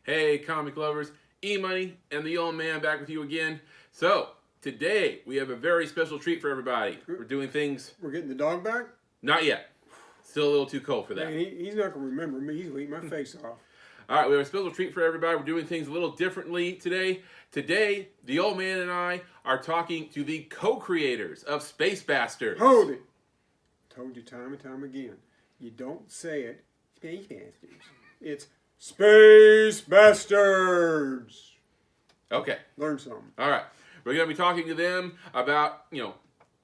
Hey, comic lovers, EMoney and the old man back with you again. So, today we have a very special treat for everybody. We're doing things. We're getting the dog back? Not yet. Still a little too cold for that. Man, he's not going to remember me. He's going to eat my face off. All right, we have a special treat for everybody. We're doing things a little differently today. Today, the old man and I are talking to the co-creators of Space Bastards. Hold it. Told you time and time again. You don't say it, Space Bastards. It's Space Bastards. Okay. Learn something. All right. We're going to be talking to them about, a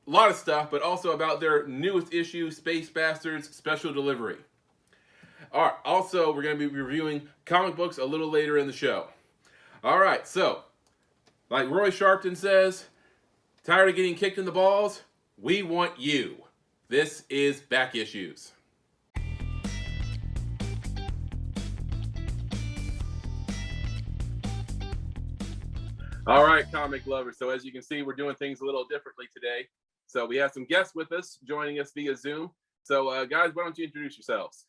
lot of stuff, but also about their newest issue, Space Bastards Special Delivery. All right. Also, we're going to be reviewing comic books a little later in the show. All right. So, like Roy Sharpton says, tired of getting kicked in the balls? We want you. This is Back Issues. All right, comic lovers. So as you can see, we're doing things a little differently today. So we have some guests with us joining us via Zoom. So guys, why don't you introduce yourselves?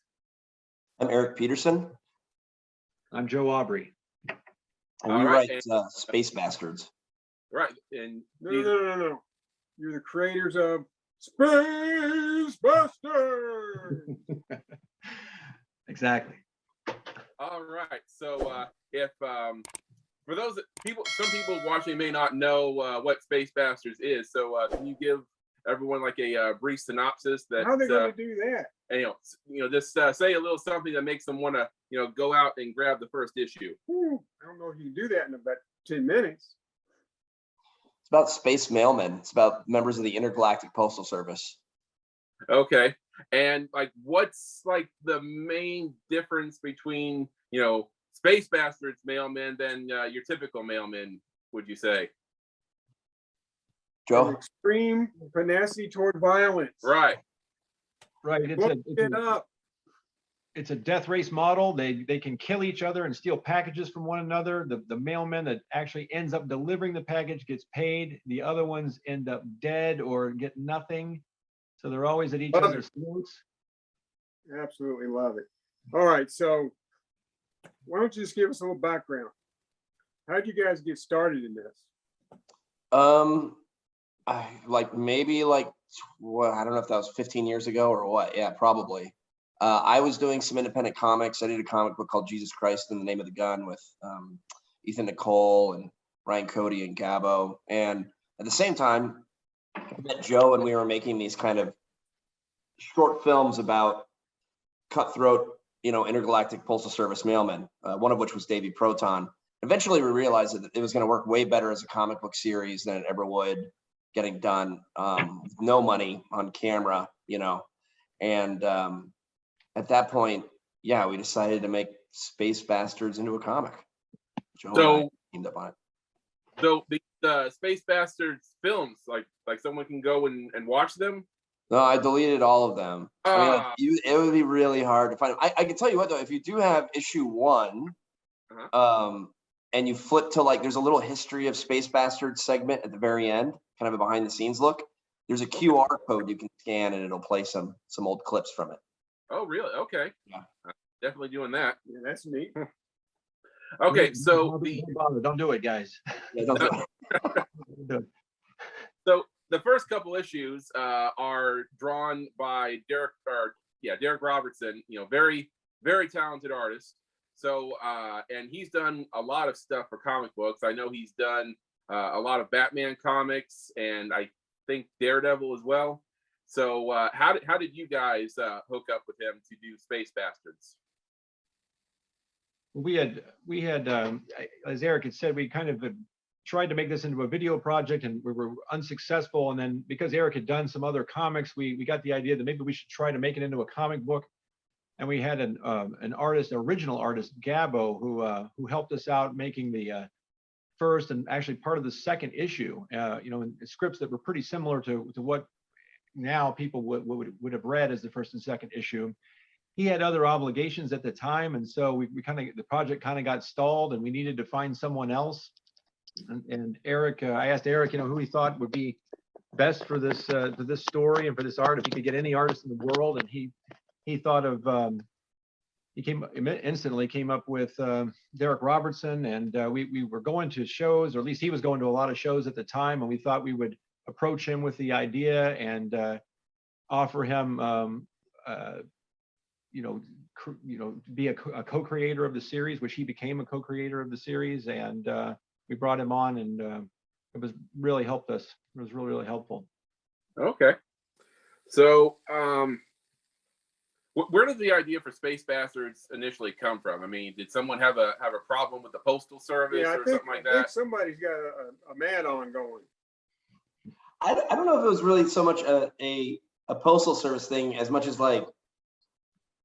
I'm Eric Peterson. I'm Joe Aubrey. And we write Space Bastards. Right. And No. You're the creators of Space Bastards. Exactly. All right. So if for those some people watching may not know what Space Bastards is. So can you give everyone like a brief synopsis? That how are they going to do that? And just say a little something that makes them want to go out and grab the first issue. I don't know if you can do that in about 10 minutes. It's about space mailmen. It's about members of the Intergalactic Postal Service. Okay. And like, what's like the main difference between Space Bastards mailmen than your typical mailmen, would you say? Joe? An extreme tenacity toward violence. Right. It's a death race model. They can kill each other and steal packages from one another. The mailman that actually ends up delivering the package gets paid. The other ones end up dead or get nothing. So they're always at each other's throats. Absolutely love it. All right, so why don't you just give us a little background? How did you guys get started in this? I don't know if that was 15 years ago or what. Yeah, probably. I was doing some independent comics. I did a comic book called Jesus Christ in the Name of the Gun with Ethan Nicole and Ryan Cody and Gabo. And at the same time, I met Joe and we were making these kind of short films about cutthroat, intergalactic postal service mailmen, one of which was Davy Proton. Eventually, we realized that it was going to work way better as a comic book series than it ever would getting done with no money on camera, And at that point, we decided to make Space Bastards into a comic. Joe and I teamed up on it. So the Space Bastards films, like someone can go and watch them? No, I deleted all of them. It would be really hard to find them. I can tell you what, though, if you do have issue 1, and you flip to there's a little history of Space Bastards segment at the very end, kind of a behind the scenes look. There's a QR code you can scan and it'll play some old clips from it. Oh, really? Okay. Yeah. Definitely doing that. Yeah, that's neat. Okay, so don't do it, guys. Yeah, don't do it. So the first couple issues are drawn by Derek Robertson, very, very talented artist. So, and he's done a lot of stuff for comic books. I know he's done a lot of Batman comics and I think Daredevil as well. So how did you guys hook up with him to do Space Bastards? We had as Eric had said, we kind of tried to make this into a video project and we were unsuccessful. And then because Eric had done some other comics, we got the idea that maybe we should try to make it into a comic book. And we had an original artist, Gabo, who helped us out making the first and actually part of the second issue. In scripts that were pretty similar to what now people would have read as the first and second issue. He had other obligations at the time, and so the project kind of got stalled, and we needed to find someone else. And Eric, I asked Eric, who he thought would be best for this story and for this art, if he could get any artist in the world, and he thought of he instantly came up with Derek Robertson, and we were going to shows, or at least he was going to a lot of shows at the time, and we thought we would approach him with the idea and offer him, be a co-creator of the series, which he became a co-creator of the series, and we brought him on, and it was really helped us. It was really, really helpful. Okay. So, where did the idea for Space Bastards initially come from? I mean, did someone have a problem with the Postal Service or something like that? I think somebody's got a mad on going. I don't know if it was really so much a Postal Service thing as much as like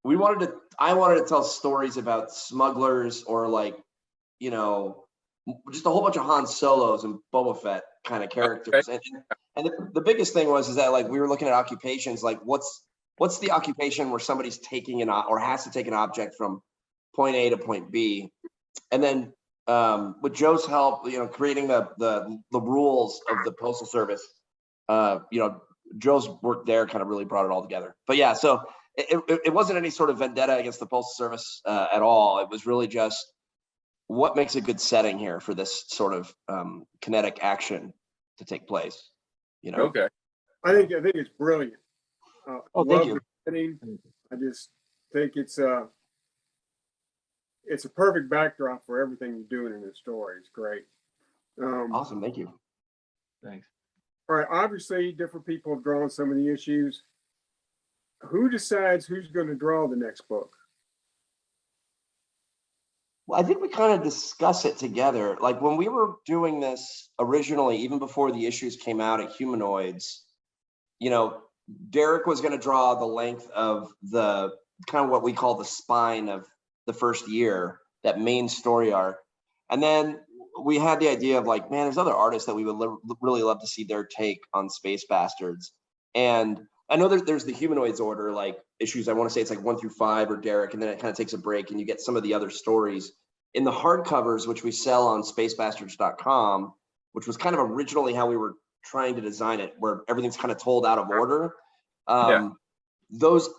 I wanted to tell stories about smugglers, or like, just a whole bunch of Han Solos and Boba Fett kind of characters. Okay. And the biggest thing is that like we were looking at occupations, like what's the occupation where somebody's taking or has to take an object from point A to point B, and then with Joe's help, creating the rules of the Postal Service, Joe's work there kind of really brought it all together. But yeah, so it wasn't any sort of vendetta against the Postal Service at all. It was really just what makes a good setting here for this sort of kinetic action to take place. Okay. I think it's brilliant. Thank you. I just think it's a perfect backdrop for everything you're doing in this story. It's great. Awesome. Thank you. Thanks. All right. Obviously, different people have drawn some of the issues. Who decides who's going to draw the next book? Well, I think we kind of discuss it together. Like when we were doing this originally, even before the issues came out at Humanoids, Derek was going to draw the length of the kind of what we call the spine of the first year, that main story arc. And then we had the idea of like, man, there's other artists that we would really love to see their take on Space Bastards. And I know there's the Humanoids order, like issues, I want to say it's like 1 through 5 or Derek, and then it kind of takes a break and you get some of the other stories. In the hardcovers, which we sell on spacebastards.com, which was kind of originally how we were trying to design it, where everything's kind of told out of order. Those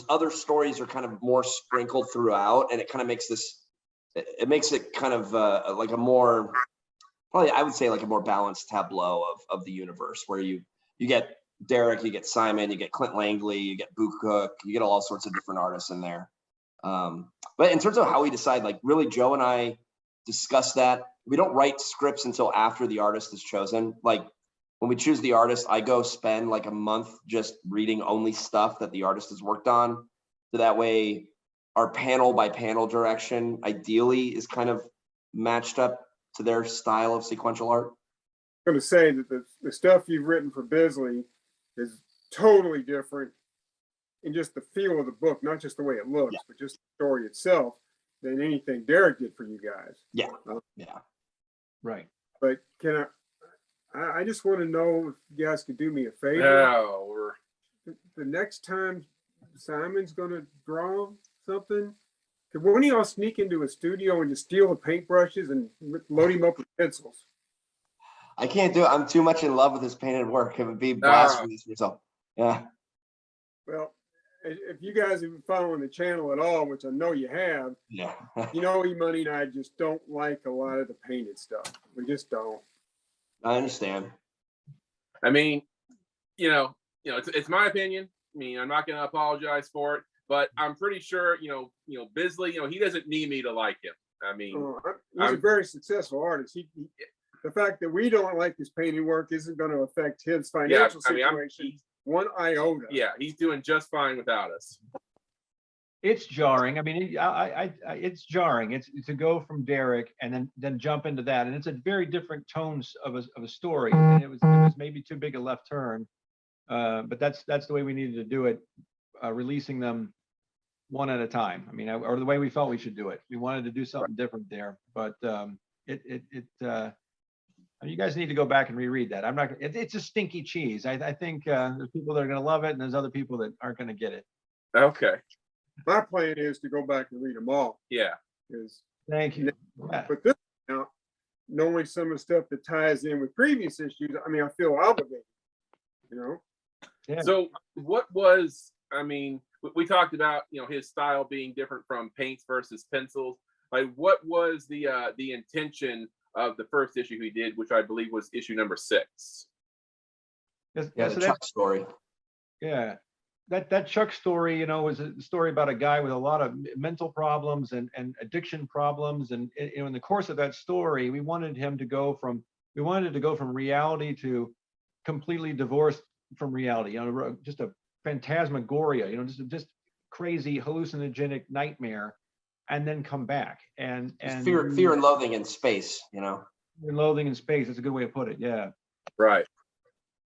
other stories are kind of more sprinkled throughout, and it kind of makes it kind of like a more, probably I would say like a more balanced tableau of the universe, where you get Derek, you get Simon, you get Clint Langley, you get Boo Cook, you get all sorts of different artists in there. But in terms of how we decide, like really Joe and I discuss that. We don't write scripts until after the artist is chosen. Like when we choose the artist, I go spend like a month just reading only stuff that the artist has worked on. So that way our panel by panel direction ideally is kind of matched up to their style of sequential art. I'm going to say that the stuff you've written for Bisley is totally different in just the feel of the book, not just the way it looks, but just the story itself, than anything Derek did for you guys. Yeah. Right. But I just want to know if you guys could do me a favor. No, the next time Simon's going to draw something, could one of y'all sneak into a studio and just steal the paintbrushes and load him up with pencils? I can't do it. I'm too much in love with his painted work. It would be blasphemous for yourself. Yeah. Well, if you guys have been following the channel at all, which I know you have, EMoney and I just don't like a lot of the painted stuff. We just don't. I understand. I mean, it's my opinion. I mean, I'm not going to apologize for it, but I'm pretty sure, Bisley, he doesn't need me to like him. I mean, he's a very successful artist. The fact that we don't like his painting work isn't going to affect his financial situation. One iota. Yeah, he's doing just fine without us. It's jarring. I mean, it's jarring. It's to go from Derek and then jump into that, and it's a very different tones of a story. And it was maybe too big a left turn, but that's the way we needed to do it, releasing them one at a time. I mean, or the way we felt we should do it. We wanted to do something different there, but you guys need to go back and reread that. I'm not. It's a stinky cheese. I think there's people that are going to love it, and there's other people that aren't going to get it. Okay. My plan is to go back and read them all. Yeah. Thank you. But this now, knowing some of the stuff that ties in with previous issues, I mean, I feel obligated. Yeah. So what was we talked about, his style being different from paints versus pencils. Like, what was the intention of the first issue he did, which I believe was issue number 6? Yeah, so the Chuck story. Yeah, that Chuck story, was a story about a guy with a lot of mental problems and addiction problems, and in the course of that story, we wanted to go from reality to completely divorced from reality, just a phantasmagoria, just crazy hallucinogenic nightmare, and then come back and Fear and loathing in space, and loathing in space. That's a good way to put it. Yeah. Right.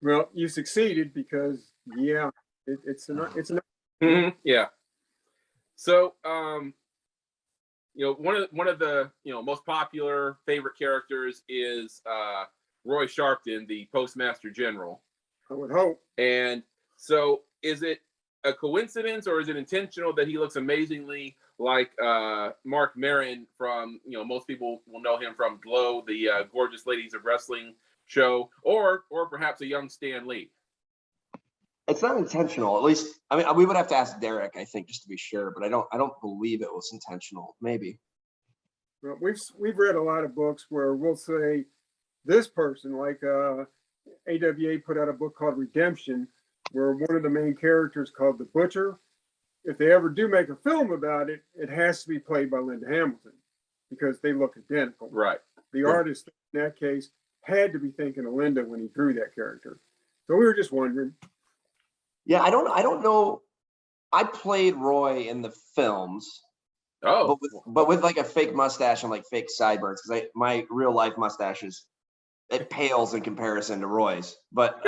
Well, you succeeded because, yeah, it's an Yeah. So, one of the most popular favorite characters is Roy Sharpton, the Postmaster General. I would hope. And so, is it a coincidence or is it intentional that he looks amazingly like Mark Maron from, most people will know him from Glow, the Gorgeous Ladies of Wrestling show, or perhaps a young Stan Lee? It's not intentional. At least, I mean, we would have to ask Derek, I think, just to be sure. But I don't believe it was intentional. Maybe. Well, we've read a lot of books where we'll say this person, like AWA put out a book called Redemption, where one of the main characters called the Butcher. If they ever do make a film about it, it has to be played by Linda Hamilton because they look identical. Right. The artist in that case had to be thinking of Linda when he drew that character. So we were just wondering. Yeah, I don't know. I played Roy in the films. Oh, but with like a fake mustache and like fake sideburns, because my real life mustache it pales in comparison to Roy's. But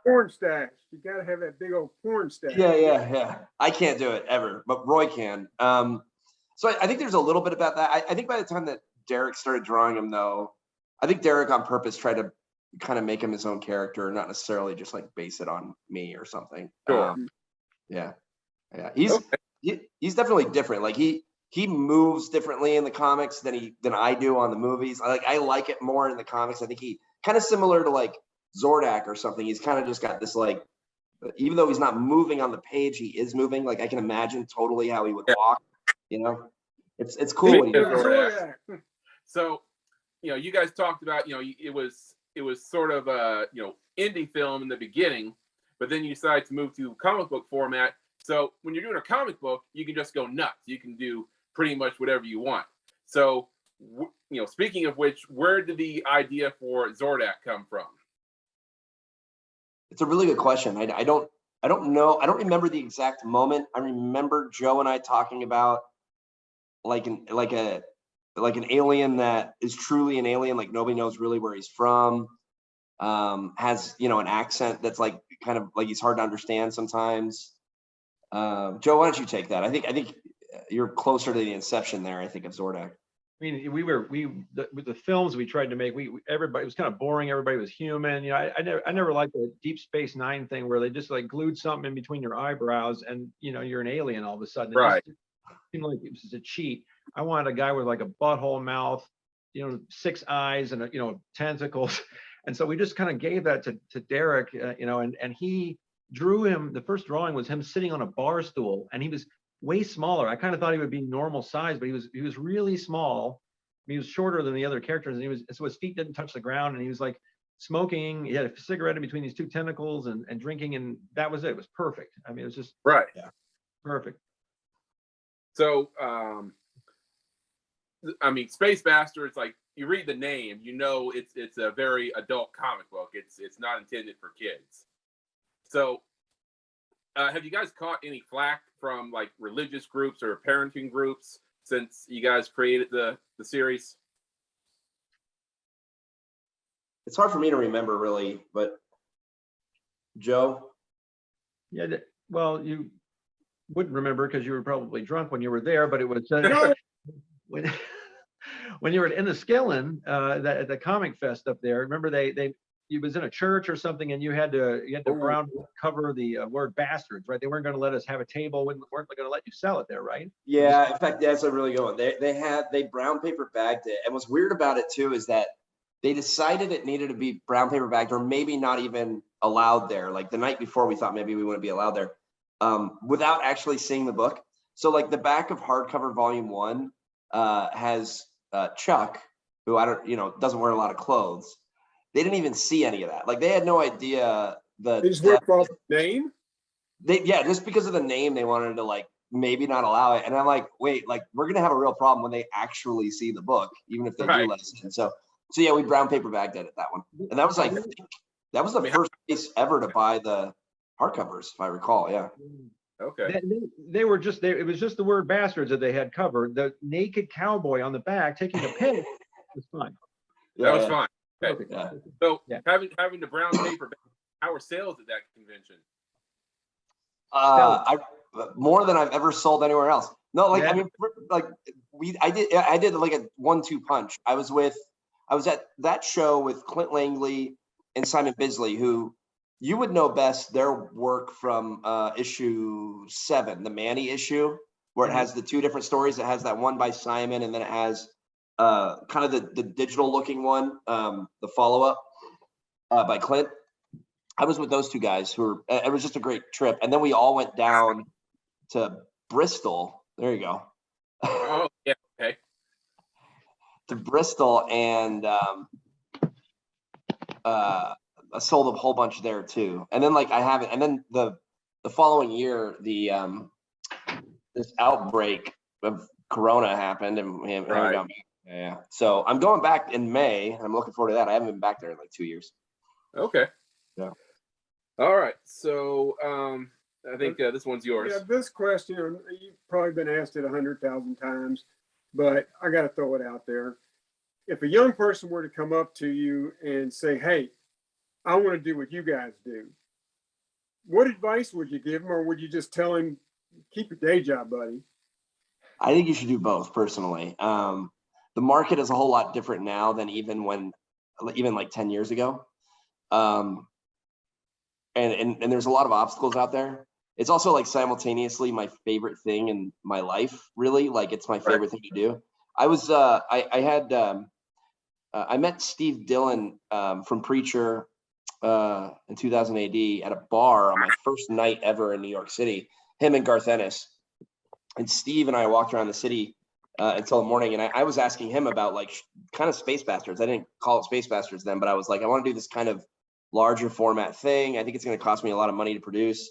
porn stash. You gotta have that big old porn stash. Yeah. I can't do it ever, but Roy can. So I think there's a little bit about that. I think by the time that Derek started drawing him, though, I think Derek on purpose tried to kind of make him his own character, not necessarily just like base it on me or something. Sure. Yeah. He's definitely different. Like he moves differently in the comics than I do on the movies. I like it more in the comics. I think he kind of similar to like Zordak or something. He's kind of just got this like, even though he's not moving on the page, he is moving. Like I can imagine totally how he would walk. It's cool when he does. So, you guys talked about, it was sort of a indie film in the beginning, but then you decided to move to comic book format. So when you're doing a comic book, you can just go nuts. You can do pretty much whatever you want. So, speaking of which, where did the idea for Zordak come from? It's a really good question. I don't know. I don't remember the exact moment. I remember Joe and I talking about like an alien that is truly an alien, like nobody knows really where he's from. Has an accent that's like kind of like he's hard to understand sometimes. Joe, why don't you take that? I think you're closer to the inception there, I think, of Zordak. I mean, with the films we tried to make, everybody, it was kind of boring. Everybody was human. I never liked the Deep Space Nine thing where they just like glued something in between your eyebrows and you're an alien all of a sudden. Right. It seemed like it was a cheat. I wanted a guy with like a butthole mouth, 6 eyes and tentacles. And so we just kind of gave that to Derek, and he drew him. The first drawing was him sitting on a bar stool, and he was way smaller. I kind of thought he would be normal size, but he was really small. He was shorter than the other characters, and so his feet didn't touch the ground, and he was like smoking. He had a cigarette in between these 2 tentacles and drinking, and that was it. It was perfect. I mean, it was just right. Yeah, perfect. So, Space Bastards, like you read the name, it's a very adult comic book. It's not intended for kids. So, have you guys caught any flack from like religious groups or parenting groups since you guys created the series? It's hard for me to remember really, but Joe? Yeah, well, you wouldn't remember because you were probably drunk when you were there, but it was when you were in the Skillen, at the Comic Fest up there. Remember it was in a church or something, and you had to brown cover the word bastards, right? They weren't going to let us have a table, weren't going to let you sell it there, right? Yeah, in fact, that's a really good one. They brown paper bagged it, and what's weird about it too is that they decided it needed to be brown paper bagged, or maybe not even allowed there. Like the night before, we thought maybe we wouldn't be allowed there. without actually seeing the book. So like the back of hardcover volume 1 has Chuck, who doesn't wear a lot of clothes. They didn't even see any of that. Like they had no idea the They just went off the name. just because of the name, they wanted to like maybe not allow it. And I'm like, wait, like we're gonna have a real problem when they actually see the book, even if they do let us in. So yeah, we brown paper bagged it at that one, and that was like that was the first place ever to buy the hardcovers, if I recall. Yeah. Okay. They were just there. It was just the word bastards that they had covered. The naked cowboy on the back taking a piss was fine. That was fine. Okay. Perfect. Yeah. So having the brown paper, how were sales at that convention? More than I've ever sold anywhere else. No, like I mean, like I did like a 1-2 punch. I was at that show with Clint Langley and Simon Bisley, who you would know best their work from issue 7, the Manny issue, where it has the 2 different stories. It has that one by Simon, and then it has kind of the digital looking one, the follow-up by Clint. I was with those 2 guys it was just a great trip. And then we all went down to Bristol. There you go. Oh, yeah. Okay. To Bristol, and I sold a whole bunch there too. And then like I haven't, and then the following year, this outbreak of Corona happened, and we haven't gone back. Yeah. So I'm going back in May. I'm looking forward to that. I haven't been back there in like 2 years. Okay. Yeah. All right. So I think this one's yours. Yeah, this question, you've probably been asked it 100,000 times, but I got to throw it out there. If a young person were to come up to you and say, hey, I want to do what you guys do, what advice would you give them, or would you just tell him, keep your day job, buddy? I think you should do both, personally. The market is a whole lot different now than even like 10 years ago. And there's a lot of obstacles out there. It's also like simultaneously my favorite thing in my life, really. Like it's my favorite thing to do. I met Steve Dillon from Preacher in 2000 AD at a bar on my first night ever in New York City, him and Garth Ennis. And Steve and I walked around the city until the morning, and I was asking him about like kind of Space Bastards. I didn't call it Space Bastards then, but I was like, I want to do this kind of larger format thing. I think it's going to cost me a lot of money to produce.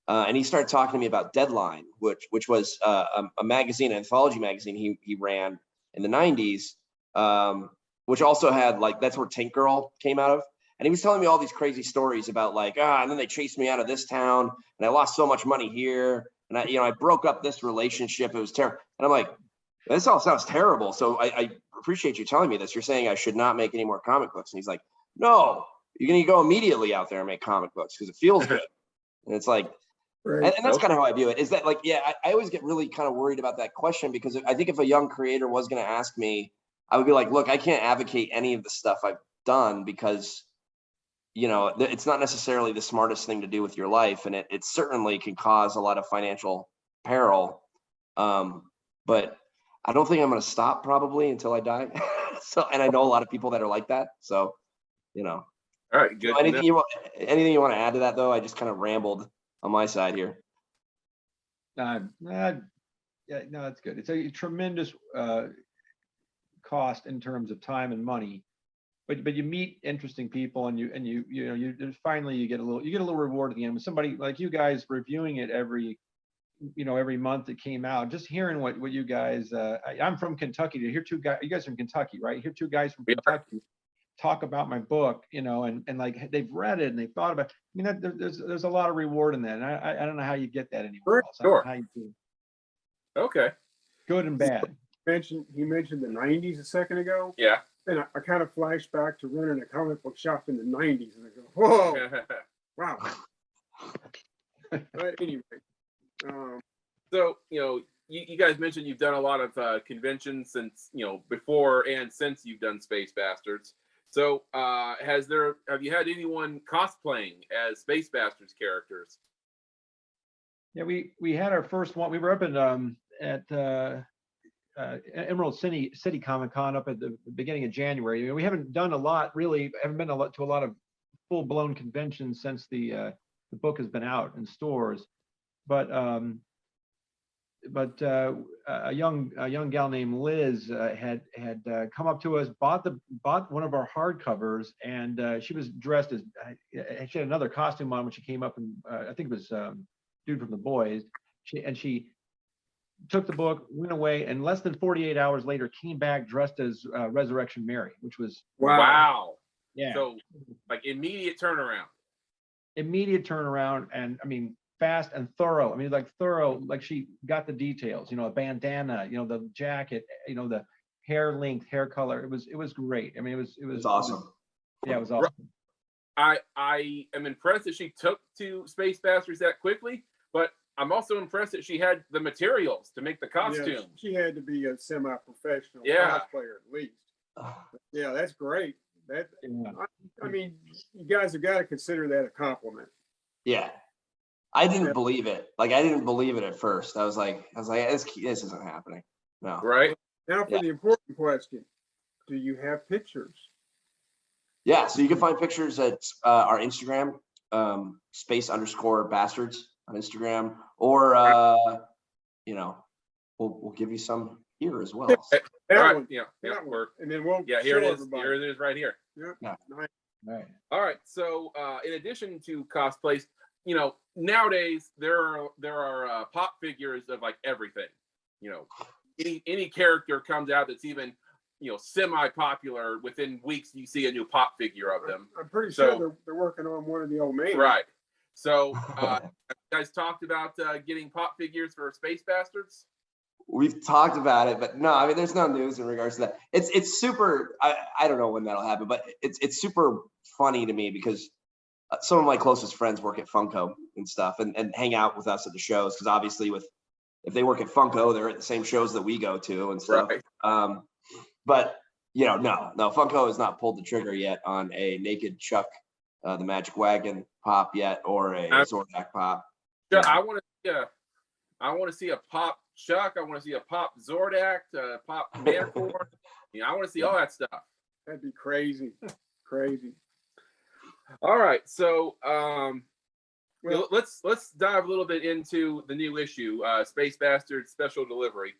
And he started talking to me about Deadline, which was a magazine, an anthology magazine he ran in the 90s, which also had like, that's where Tank Girl came out of. And he was telling me all these crazy stories about like, and then they chased me out of this town and I lost so much money here. And I broke up this relationship. It was terrible. And I'm like, this all sounds terrible. So I appreciate you telling me this. You're saying I should not make any more comic books. And he's like, no, you're going to go immediately out there and make comic books because it feels good. And it's like, and that's kind of how I view it, is that like, I always get really kind of worried about that question, because I think if a young creator was going to ask me, I would be like, look, I can't advocate any of the stuff I've done because, it's not necessarily the smartest thing to do with your life. And it certainly can cause a lot of financial peril. But I don't think I'm going to stop probably until I die. And I know a lot of people that are like that. So, All right, good. So anything you want to add to that, though? I just kind of rambled on my side here. Yeah, no, that's good. It's a tremendous cost in terms of time and money, but you meet interesting people, and you finally you get a little reward at the end with somebody like you guys reviewing it every month it came out. Just hearing what you guys, I'm from Kentucky. To hear you guys from Kentucky, right? Hear 2 guys from Kentucky talk about my book, and like they've read it and they've thought about it. I mean, there's a lot of reward in that, and I don't know how you get that anywhere else. Sure. How you do. Okay. Good and bad. He mentioned the 90s a second ago. Yeah. And I kind of flashed back to running a comic book shop in the 90s, and I go, whoa, wow. But anyway. So, you guys mentioned you've done a lot of conventions since, before and since you've done Space Bastards. So have you had anyone cosplaying as Space Bastards characters? Yeah, we had our first one. We were up at Emerald City Comic Con up at the beginning of January. We haven't done a lot, really. Haven't been to a lot of full-blown conventions since the book has been out in stores. a young gal named Liz had come up to us, bought one of our hardcovers, and she was dressed as she had another costume on when she came up, and I think it was Dude from the Boys. She took the book, went away, and less than 48 hours later came back dressed as Resurrection Mary, which was Wow. yeah. So like immediate turnaround. And I mean fast and thorough. I mean like she got the details, a bandana, the jacket, the hair length, hair color. It was great. I mean it was awesome. It was awesome. I am impressed that she took to Space Bastards that quickly, but I'm also impressed that she had the materials to make the costume. Yeah, she had to be a semi-professional cosplayer at least. Yeah, that's great. I mean, you guys have got to consider that a compliment. Yeah. I didn't believe it. Like, I didn't believe it at first. I was like, this isn't happening. No. Right. Now for the important question. Do you have pictures? Yeah. So you can find pictures at our Instagram, space_bastards on Instagram, or, we'll give you some here as well. Right. One. Yeah. And then we'll here it is. everybody. Here it is right here. Yeah. Nice. Right. All right. So in addition to cosplays, nowadays there are pop figures of like everything. Any character comes out that's even semi-popular, within weeks you see a new pop figure of them. I'm pretty sure they're working on one of the old men. Right. So you guys talked about getting pop figures for Space Bastards? We've talked about it, but no, I mean, there's no news in regards to that. It's super, I don't know when that'll happen, but it's super funny to me because some of my closest friends work at Funko and stuff and hang out with us at the shows. Cause obviously if they work at Funko, they're at the same shows that we go to and stuff. Right. But no, Funko has not pulled the trigger yet on a naked Chuck, the Magic Wagon pop yet, or a Zordak pop. Yeah, I want to see a pop Chuck. I want to see a pop Zordak, pop Manticore. I want to see all that stuff. That'd be crazy. Crazy. All right, so Well, let's dive a little bit into the new issue, Space Bastards Special Delivery.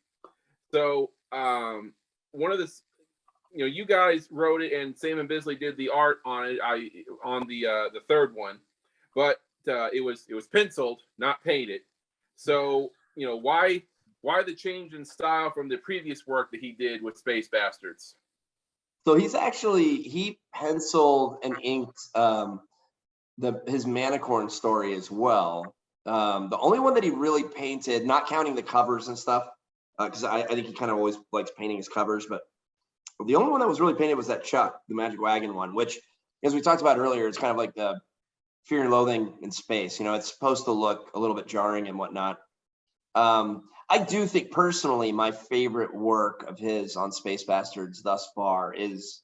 So one of the, you guys wrote it, and Sam and Bisley did the art on it. On the third one, but it was penciled, not painted. So why the change in style from the previous work that he did with Space Bastards? So he penciled and inked his Manicorn story as well. The only one that he really painted, not counting the covers and stuff, because I think he kind of always likes painting his covers, but the only one that was really painted was that Chuck, the Magic Wagon one, which, as we talked about earlier, it's kind of like the Fear and Loathing in space. It's supposed to look a little bit jarring and whatnot. I do think personally my favorite work of his on Space Bastards thus far is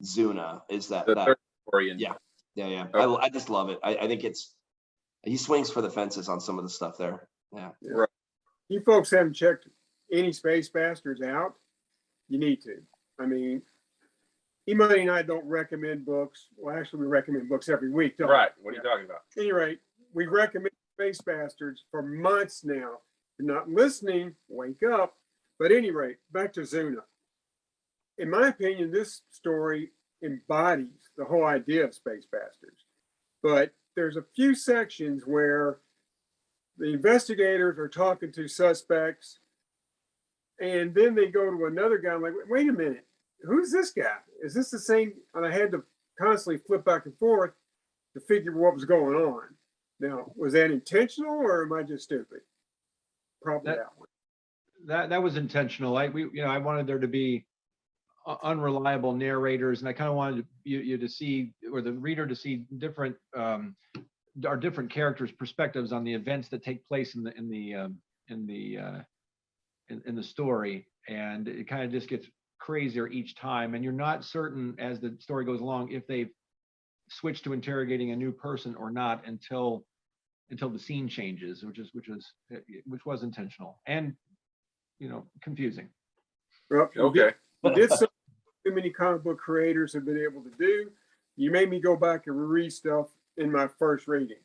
Zuna. Is that third story? Yeah. Okay. I just love it. I think he swings for the fences on some of the stuff there. Yeah. Right. You folks haven't checked any Space Bastards out, you need to. I mean, EMoney and I don't recommend books. Well, actually, we recommend books every week, don't Right. What are you talking about? we? At any rate, we recommend Space Bastards for months now. If you're not listening, wake up. But at any rate, back to Zuna. In my opinion, this story embodies the whole idea of Space Bastards. But there's a few sections where the investigators are talking to suspects, and then they go to another guy. I'm like, wait a minute, who's this guy? Is this the same? And I had to constantly flip back and forth to figure what was going on. Now, was that intentional, or am I just stupid? Probably that one. That was intentional. I wanted there to be unreliable narrators, and I kind of wanted you to see, or the reader to see different characters' perspectives on the events that take place in the story, and it kind of just gets crazier each time, and you're not certain as the story goes along if they've switched to interrogating a new person or not until the scene changes, which was intentional and confusing. Well, Okay. you did something too many comic book creators have been able to do. You made me go back and reread stuff in my first reading.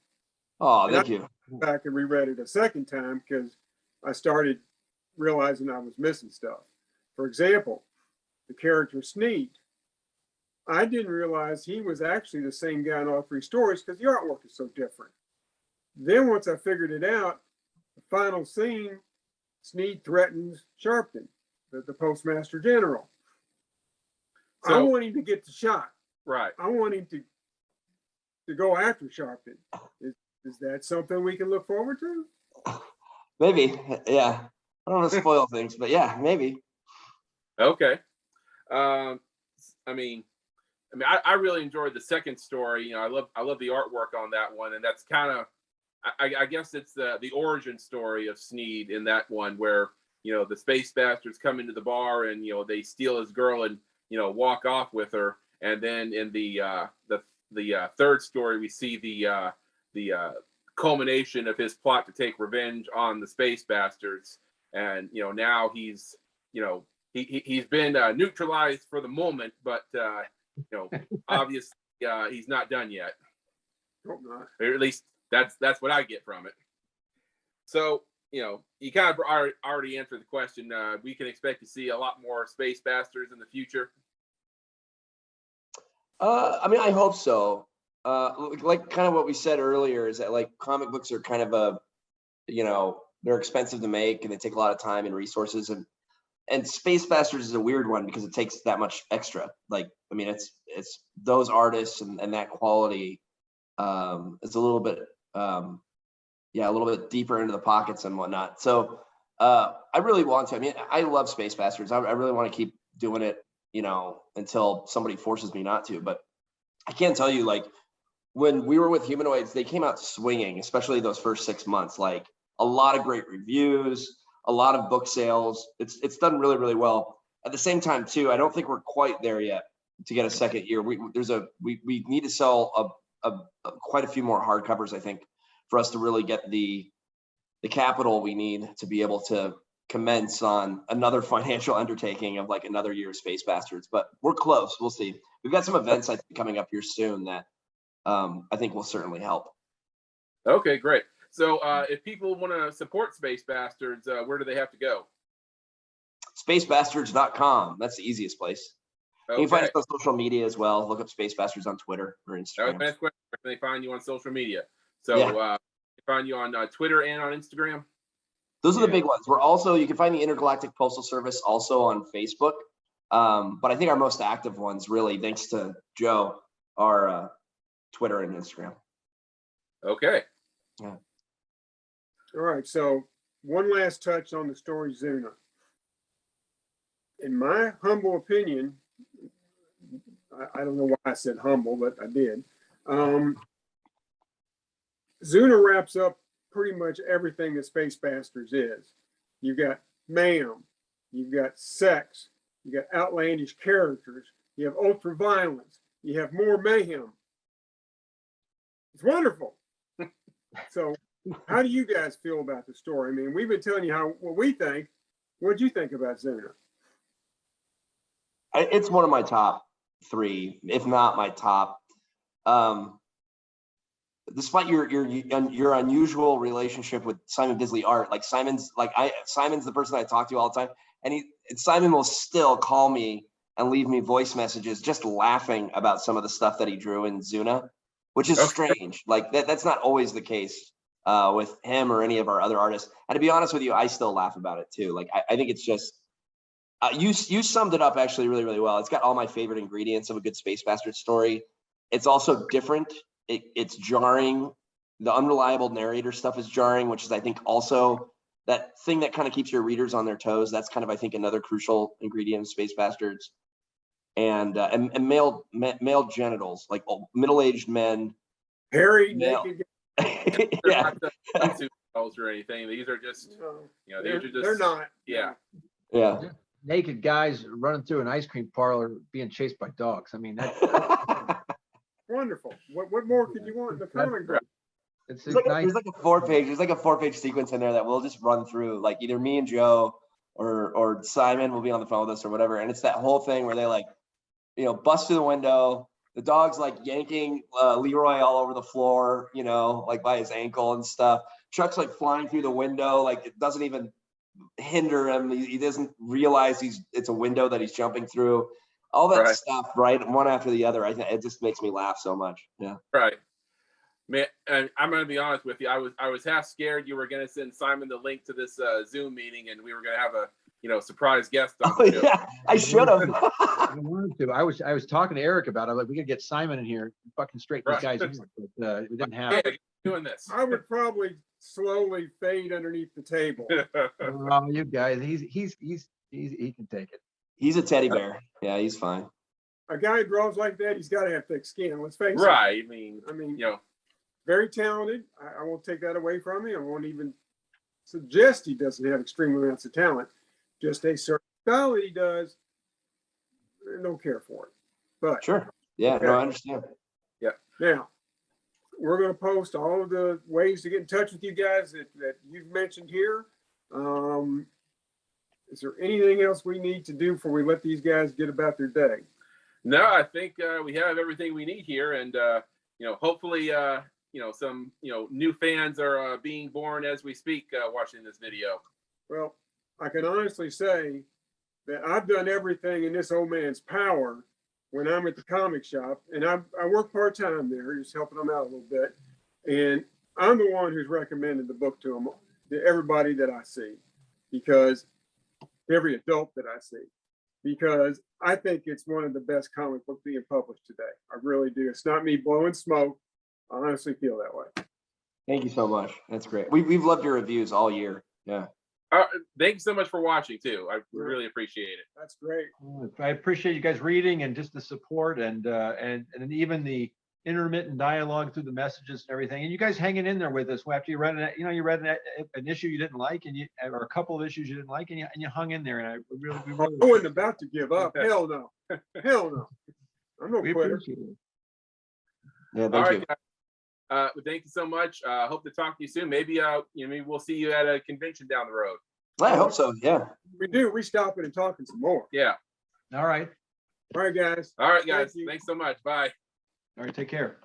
Oh, thank you. back and reread it a second time because I started realizing I was missing stuff. For example, the character Sneed. I didn't realize he was actually the same guy in all three stories because the artwork is so different. Then once I figured it out, the final scene, Sneed threatens Sharpton, the postmaster general. I So, want him to get the shot. right. I want him to go after Sharpton. Is that something we can look forward to? Maybe, yeah. I don't want to spoil things, but yeah, maybe. Okay. I mean, I really enjoyed the second story. You know, I love the artwork on that one, and that's kind of, I guess it's the origin story of Sneed in that one, where the space bastards come into the bar and they steal his girl and walk off with her, and then in the third story we see the culmination of his plot to take revenge on the space bastards, and now he's he's been neutralized for the moment, but obviously he's not done yet. Hope not. Or at least that's what I get from it. So you kind of already answered the question. We can expect to see a lot more space bastards in the future. I mean, I hope so. Like kind of what we said earlier is that like comic books are kind of they're expensive to make and they take a lot of time and resources, and Space Bastards is a weird one because it takes that much extra. Like, I mean, it's those artists and that quality is a little bit a little bit deeper into the pockets and whatnot. So I really want to. I mean, I love Space Bastards. I really want to keep doing it, until somebody forces me not to. But I can't tell you, like, when we were with Humanoids, they came out swinging, especially those first 6 months. Like, a lot of great reviews, a lot of book sales. It's done really, really well. At the same time, too, I don't think we're quite there yet to get a second year. We need to sell quite a few more hardcovers, I think, for us to really get the capital we need to be able to commence on another financial undertaking of like another year of Space Bastards. But we're close. We'll see. We've got some events I think coming up here soon that I think will certainly help. Okay, great. So if people want to support Space Bastards, where do they have to go? Spacebastards.com. That's the easiest place. Okay. You can find us on social media as well. Look up Space Bastards on Twitter or Instagram. That's where they find you on social media. So Yeah. they find you on Twitter and on Instagram. Those are the big ones. We're also, you can find the Intergalactic Postal Service also on Facebook. But I think our most active ones, really, thanks to Joe, are Twitter and Instagram. Okay. Yeah. All right. So one last touch on the story Zuna. In my humble opinion, I don't know why I said humble, but I did. Zuna wraps up pretty much everything that Space Bastards is. You've got mayhem, you've got sex, you got outlandish characters, you have ultra violence, you have more mayhem. It's wonderful. So how do you guys feel about the story? I mean, we've been telling you what we think. What'd you think about Zuna? It's one of my top 3, if not my top. Despite your unusual relationship with Simon Bisley Art, like Simon's the person I talk to all the time, and Simon will still call me and leave me voice messages just laughing about some of the stuff that he drew in Zuna, which is strange. Like that's not always the case with him or any of our other artists. And to be honest with you, I still laugh about it too. Like I think it's just you summed it up actually really, really well. It's got all my favorite ingredients of a good Space Bastard story. It's also different. It's jarring. The unreliable narrator stuff is jarring, which is, I think, also that thing that kind of keeps your readers on their toes. That's kind of, I think, another crucial ingredient of Space Bastards. And male genitals, like middle-aged men. Hairy, male. naked. Yeah. Or anything. These are just, they're not. Yeah. Naked guys running through an ice cream parlor being chased by dogs. I mean, that's Wonderful. What more could you want in the comic book? it's There's like a 4-page sequence in there that we'll just run through. Like either me and Joe or Simon will be on the phone with us or whatever. And it's that whole thing where they bust through the window, The dog's like yanking Leroy all over the floor, you know, like by his ankle and stuff. Chuck's like flying through the window, like it doesn't even hinder him. He doesn't realize it's a window that he's jumping through. All that Right. stuff, right? One after the other. It just makes me laugh so much. Yeah. Right. Man, and I'm going to be honest with you. I was half scared you were going to send Simon the link to this Zoom meeting, and we were going to have a surprise guest on the show. Yeah, I should have. I wanted to. I was talking to Eric about it. Like, we could get Simon in here, fucking straighten these guys out, but we didn't have. Yeah, doing this. I would probably slowly fade underneath the table. Oh, you guys, he can take it. He's a teddy bear. Yeah, he's fine. A guy who draws like that, he's got to have thick skin. Let's face it. Right. I mean, Very talented. I won't take that away from him. I won't even suggest he doesn't have extreme amounts of talent. Just a certain style that he does, I don't care for it. But Sure. Yeah, no, I understand. now, we're going to post all of the ways to get in touch with you guys that you've mentioned here. Is there anything else we need to do before we let these guys get about their day? No, I think we have everything we need here, and hopefully, some new fans are being born as we speak, watching this video. Well, I can honestly say that I've done everything in this old man's power when I'm at the comic shop, and I work part-time there, just helping them out a little bit. And I'm the one who's recommended the book to them, to everybody that I see, because every adult that I see, because I think it's one of the best comic books being published today. I really do. It's not me blowing smoke. I honestly feel that way. Thank you so much. That's great. We've loved your reviews all year. Yeah. Thank you so much for watching too. I really appreciate it. That's great. I appreciate you guys reading and just the support and even the intermittent dialogue through the messages and everything. And you guys hanging in there with us after you read an issue you didn't like or a couple of issues you didn't like and you hung in there. And I really I wasn't about to give up. Hell no. Hell no. I'm no quitter. appreciate it. Yeah, All thank right, you. guys. Thank you so much. Hope to talk to you soon. Maybe maybe we'll see you at a convention down the road. I hope so. Yeah. We do. We stop it and talking some more. Yeah. All right. All right, guys. All right, guys. Thank you. Thanks so much. Bye. All right. Take care.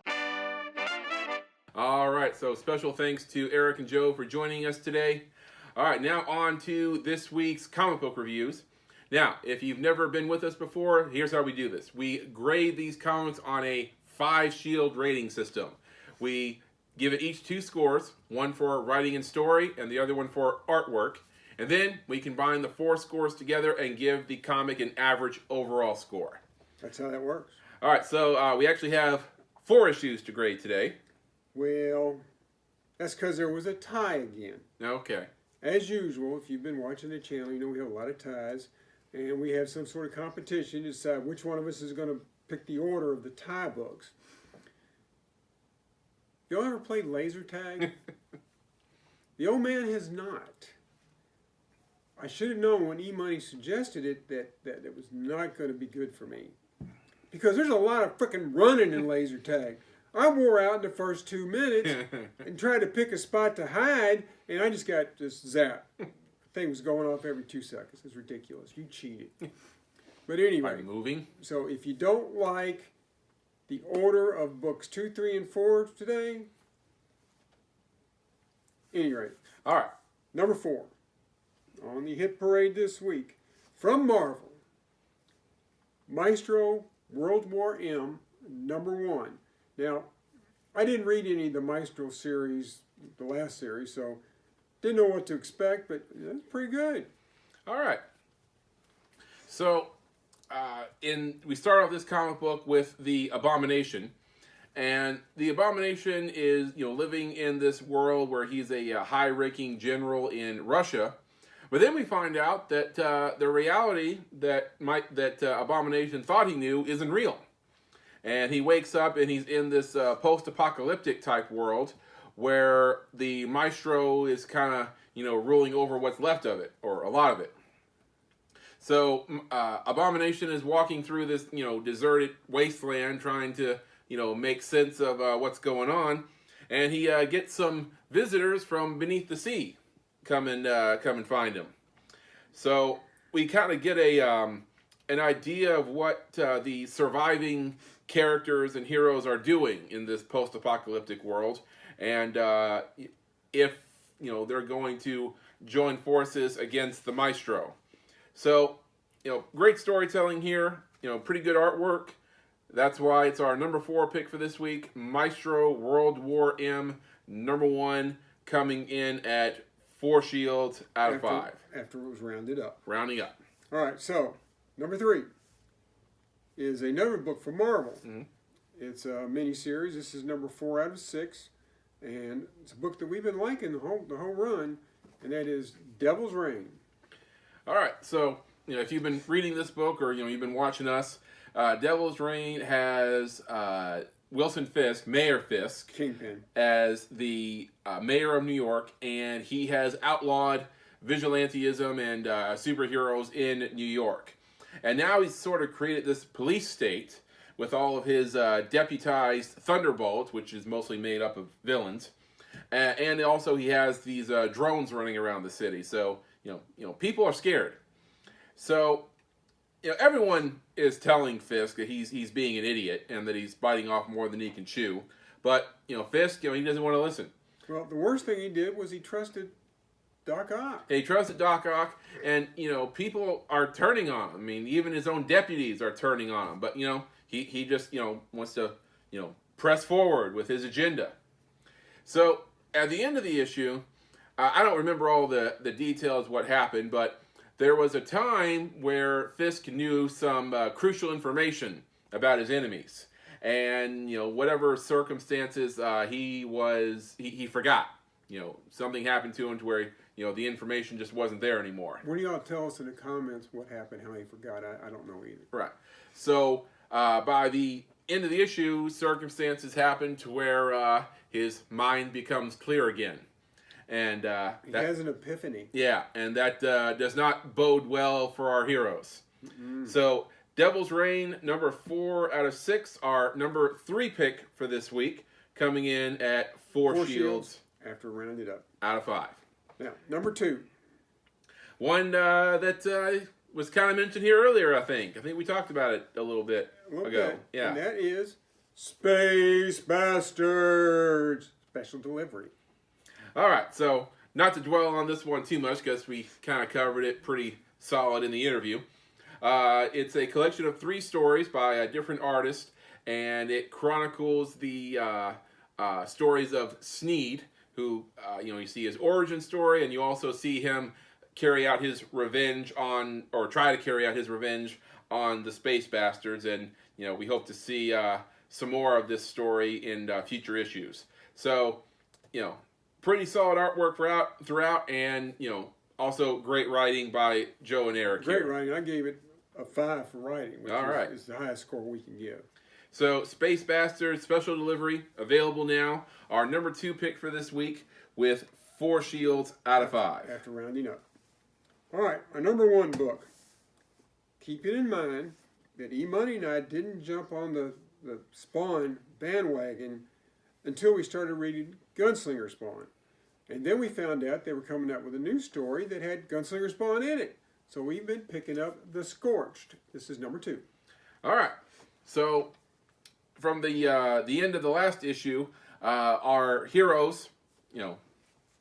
All right. So special thanks to Eric and Joe for joining us today. All right. Now on to this week's comic book reviews. Now, if you've never been with us before, here's how we do this. We grade these comics on a 5-shield rating system. We give it each 2 scores, one for writing and story and the other one for artwork. And then we combine the 4 scores together and give the comic an average overall score. That's how that works. All right, so we actually have 4 issues to grade today. Well, that's because there was a tie again. Okay. As usual, if you've been watching the channel, you know we have a lot of ties. And we have some sort of competition to decide which one of us is going to pick the order of the tie books. Y'all ever played laser tag? The old man has not. I should have known when EMoney suggested it that it was not going to be good for me. Because there's a lot of freaking running in laser tag. I wore out in the first 2 minutes and tried to pick a spot to hide, and I just got zapped. Thing was going off every 2 seconds. It's ridiculous. You cheated. But anyway, By moving. so if you don't like the order of books 2, 3, and 4 today, anyway, All right. number 4 on the hit parade this week from Marvel, Maestro World War M, number 1. Now, I didn't read any of the Maestro series, the last series, so didn't know what to expect, but it's pretty good. All right. So, we start off this comic book with the Abomination, and the Abomination is living in this world where he's a high-ranking general in Russia, but then we find out that the reality that Abomination thought he knew isn't real, and he wakes up and he's in this post-apocalyptic type world where the Maestro is kind of ruling over what's left of it, or a lot of it. So Abomination is walking through this, deserted wasteland trying to, make sense of what's going on. And he gets some visitors from beneath the sea come and find him. So we kind of get a an idea of what the surviving characters and heroes are doing in this post-apocalyptic world, and if they're going to join forces against the Maestro. So, great storytelling here. Pretty good artwork. That's why it's our number 4 pick for this week. Maestro World War M, number 1, coming in at 4 shields out of 5. After it was rounded up. Rounding up. All right, so number 3 is another book from Marvel. Mm-hmm. It's a mini-series. This is number 4 out of 6. And it's a book that we've been liking the whole run, and that is Devil's Reign. All right, so if you've been reading this book or you've been watching us, Devil's Reign has Wilson Fisk, Mayor Fisk, Kingpin, as the mayor of New York, and he has outlawed vigilantism and superheroes in New York. And now he's sort of created this police state with all of his deputized Thunderbolts, which is mostly made up of villains. And also he has these drones running around the city. So, people are scared. So, everyone is telling Fisk that he's being an idiot and that he's biting off more than he can chew. But, Fisk, he doesn't want to listen. Well, the worst thing he did was he trusted Doc Ock. He trusted Doc Ock, and, people are turning on him. I mean, even his own deputies are turning on him. But, he just, wants to, press forward with his agenda. So, at the end of the issue, I don't remember all the details of what happened, but there was a time where Fisk knew some crucial information about his enemies. And, whatever circumstances he forgot. Something happened to him to where, the information just wasn't there anymore. What do y'all tell us in the comments what happened, how he forgot? I don't know either. Right. So, by the end of the issue, circumstances happen to where his mind becomes clear again. And he has an epiphany. Yeah, and that does not bode well for our heroes. Mm-mm. So, Devil's Reign, number 4 out of 6, our number 3 pick for this week, coming in at 4 shields after rounded up out of 5. Now, number 2. One that was kind of mentioned here earlier, I think. I think we talked about it a little bit ago. Yeah. And that is Space Bastards Special Delivery. All right, so not to dwell on this one too much because we kind of covered it pretty solid in the interview. It's a collection of 3 stories by a different artist, and it chronicles the stories of Sneed, who, you see his origin story, and you also see him carry out his revenge on, or try to carry out his revenge on the Space Bastards, and, we hope to see some more of this story in future issues. So, pretty solid artwork throughout, and, also great writing by Joe and Eric. Great writing. I gave it a 5 for writing, which right. is the highest score we can give. So, Space Bastards Special Delivery, available now. Our number 2 pick for this week with 4 shields out of 5. After rounding up. All right, our number 1 book. Keep it in mind that EMoney and I didn't jump on the Spawn bandwagon until we started reading Gunslinger Spawn. And then we found out they were coming out with a new story that had Gunslinger Spawn in it. So we've been picking up The Scorched. This is number 2. All right. So from the end of the last issue, our heroes,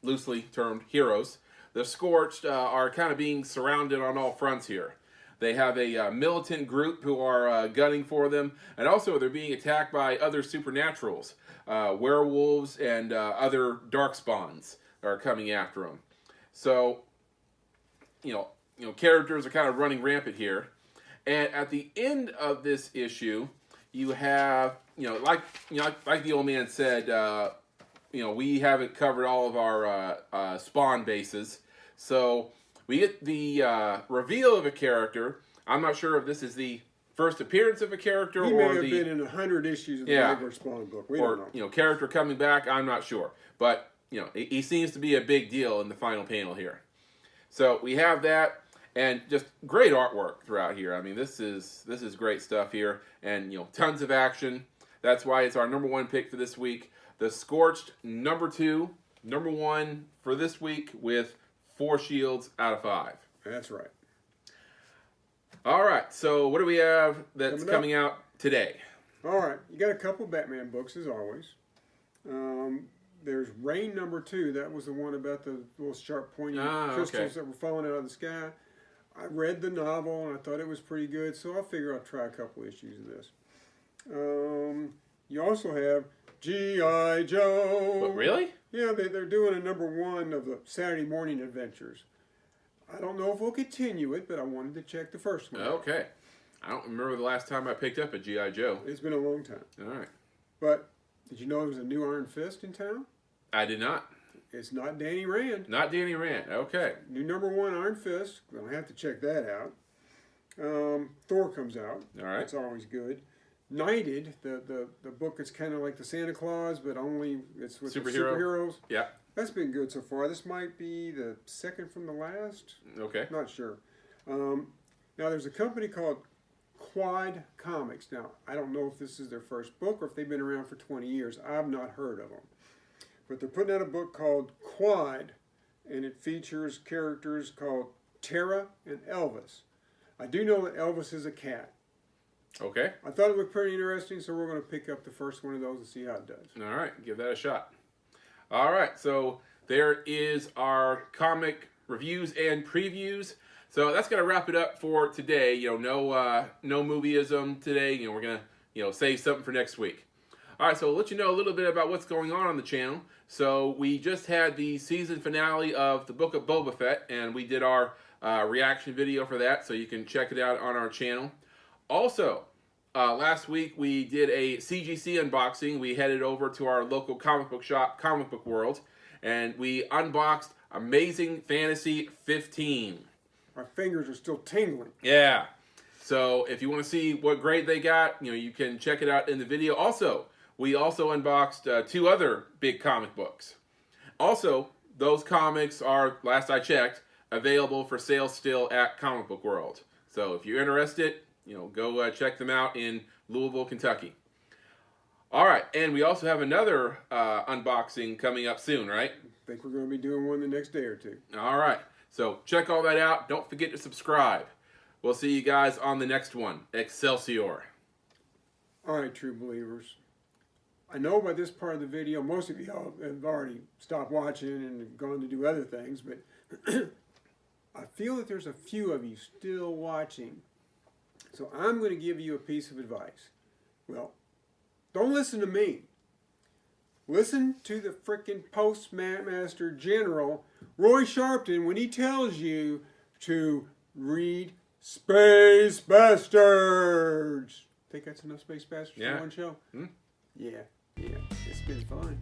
loosely termed heroes, the Scorched, are kind of being surrounded on all fronts here. They have a militant group who are gunning for them, and also they're being attacked by other supernaturals. Werewolves and other darkspawns are coming after them. So, characters are kind of running rampant here. And at the end of this issue, you have, like the old man said, we haven't covered all of our Spawn bases. So we get the reveal of a character. I'm not sure if this is the first appearance of a character He or may have been in 100 issues of the regular Spawn book. We don't know. Character coming back. I'm not sure, but he seems to be a big deal in the final panel here. So we have that, and just great artwork throughout here. I mean, this is great stuff here, and tons of action. That's why it's our number 1 pick for this week. The Scorched, number 2, number 1 for this week with 4 shields out of 5. That's right. All right. So what do we have that's coming out today? All right, you got a couple Batman books as always. There's Rain #2. That was the one about the little sharp, pointy crystals that were falling out of the sky. I read the novel and I thought it was pretty good, so I figure I'll try a couple issues of this. You also have G.I. Joe. But really? Yeah, they're doing a #1 of the Saturday morning adventures. I don't know if we'll continue it, but I wanted to check the first one. Okay. I don't remember the last time I picked up a G.I. Joe. It's been a long time. All right. But did you know there was a new Iron Fist in town? I did not. It's not Danny Rand. Not Danny Rand. Okay. New #1 Iron Fist. I'll have to check that out. Thor comes out. All right. That's always good. Knighted, the book is kind of like the Santa Claus, but only it's with the superheroes. Yeah. That's been good so far. This might be the second from the last. Okay. Not sure. Now there's a company called Quad Comics. Now I don't know if this is their first book or if they've been around for 20 years. I've not heard of them. But they're putting out a book called Quad, and it features characters called Tara and Elvis. I do know that Elvis is a cat. Okay. I thought it looked pretty interesting, so we're going to pick up the first one of those and see how it does. All right. Give that a shot. All right. So there is our comic reviews and previews. So that's going to wrap it up for today. You know, no movieism today. You know, we're going to, save something for next week. All right, so I'll let you know a little bit about what's going on the channel. So we just had the season finale of the Book of Boba Fett, and we did our reaction video for that, so you can check it out on our channel. Also, last week we did a CGC unboxing. We headed over to our local comic book shop, Comic Book World, and we unboxed Amazing Fantasy 15. My fingers are still tingling. Yeah. So if you want to see what grade they got, you can check it out in the video. Also, we also unboxed 2 other big comic books. Also, those comics are, last I checked, available for sale still at Comic Book World. So if you're interested, go check them out in Louisville, Kentucky. All right, and we also have another unboxing coming up soon, right? I think we're going to be doing one the next day or two. All right, so check all that out. Don't forget to subscribe. We'll see you guys on the next one. Excelsior. All right, true believers. I know by this part of the video, most of you have already stopped watching and gone to do other things, but I feel that there's a few of you still watching. So I'm going to give you a piece of advice. Well, don't listen to me. Listen to the frickin' Postmaster General, Roy Sharpton, when he tells you to read Space Bastards. Think that's enough Space Bastards for one show? Hmm? Yeah, it's been fun.